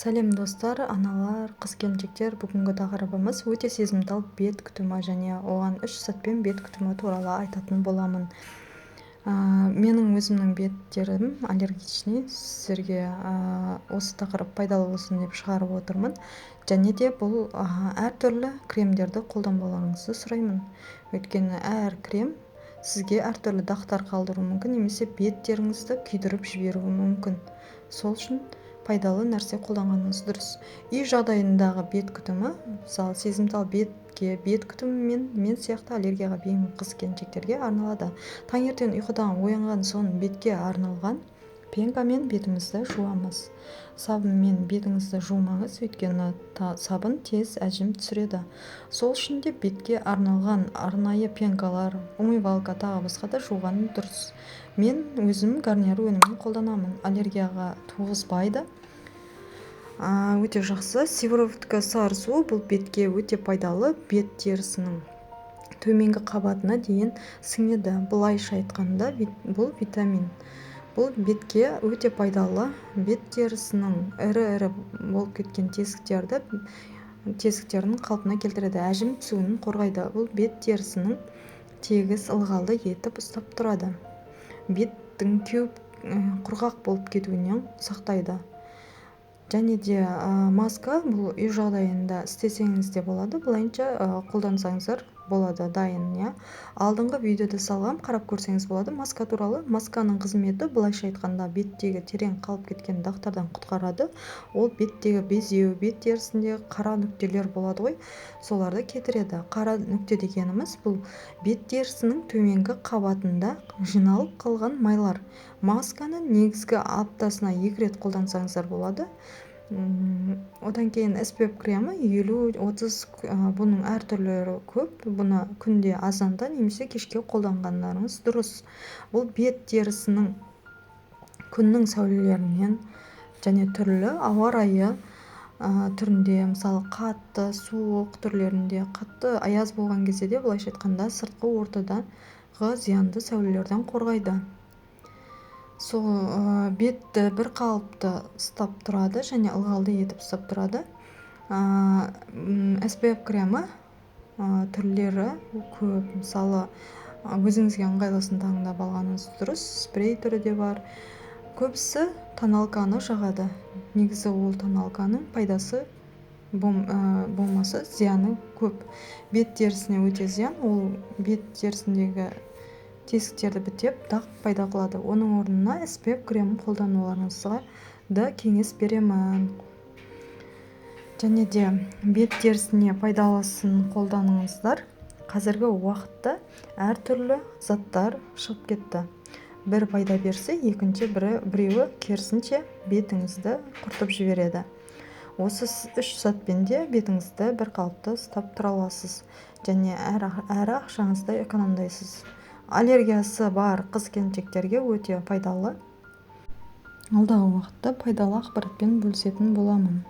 Сәлем достар, аналар, қыз-келіншектер. Бүгінгі тақырыбымыз өте сезімтал бет күтімі және оған 3 сәтпен бет күтімі туралы айтатын боламын. Менің өзімнің беттерім аллергичный. Сіздерге осы тақырып пайдалы болсын деп шығарып отырмын. Және де бұл әртүрлі кремдерді қолданбауларыңызды сұраймын. Өйткені әр крем сізге әртүрлі дақтар қалдыруы мүмкін, немесе беттеріңізді күйдіріп жіберуі мүмкін. Сол үшін пайдалы нәрсе қолданғаныңыз дұрыс. Үй жағдайындағы бет күтімі, мысалы сезімтал бетке бет күтімі мен сияқты аллергияға бейім қыз-келіншектерге арналады. Таңертең ұйқыдан оянған соң бетке арналған пенкамен бетімізді жуамыз. Сабынмен бетіңізді жумаңыз, өйткені сабын тез әжім түсіреді. Сол үшін де бетке арналған арнайы пенкалар, умывалка тағы басқа да жуған дұрыс. Мен өзім Гарниер өнімін қолданамын. Аллергияға туғызбайды. Өте жақсы. Сыворотка сары су бұл бетке өте пайдалы. Бет терісінің төменгі қабатына дейін сіңеді. Былайша айтқанда бұл витамин. Бұл бетке өте пайдалы. Бет терісінің ірі болып кеткен тесіктердің қалпына келтіреді. Әжім түсуін қорғайды. Бұл бет терісінің тегіс ылғалды етіп ұстап тұрады. Беттің кеуіп құрғақ болып кетуінен сақтайды. Және де маска бұл үй жағдайында істесеңіз де болады, былайынша қолдансаңыздар болады, дайын. Алдыңғы видеода салғам, қарап көрсеңіз болады. Маска туралы. Масканың қызметі былайша айтқанда беттегі терең қалып кеткен дақтардан құтқарады. Ол беттегі безеу, бет терісінде қара нүктелер болады ғой, соларды кетіреді. Қара нүкте дегеніміз бұл бет терісінің төменгі қабатында жиналып қалған майлар. Масканы негізгі аптасына 2 рет қолдансаңыздар болады. Одан кейін SPF кремі 50-30, бұның әртүрлері көп. Бұны күнде азанда немесе кешке қолданғандарыңыз дұрыс. Бұл бет терісінің күннің сәулелерінен және түрлі ауа райы түрінде, мысалы қатты суық түрлерінде, қатты аяз болған кезде де былайша айтқанда сыртқы ортадағы зиянды сәулелерден қорғайды. Сол бетті бір қалыпты ұстап тұрады және ылғалды етіп ұстап тұрады. SPF кремі түрлері көп. Мысалы өзіңізге ыңғайлысын таңдап алғаныңыз дұрыс. Спрей түрі де бар. Көбісі тоналканы жағады. Негізі ол тоналканың пайдасы болмаса зияны көп. Бет терісіне өте зиян. Ол бет терісіндегі тесіктерді бітеп, дақ пайда қылады. Оның орнына SPF кремін қолдануларыңызға да кеңес беремін. Және де бет терісіне пайдалысын қолданыңыздар. Қазіргі уақытта әртүрлі заттар шығып кетті. Бір пайда берсе, біреуі керісінше бетіңізді құртып жібереді. Осы 3 сәтпен де бетіңізді бір қалыпты ұстап тұра аласыз және әр ақшаңызды экономдайсыз. Аллергиясы бар қыз-келіншектерге өте пайдалы. Алдағы уақытта пайдалы ақпаратпен бөлісетін боламын.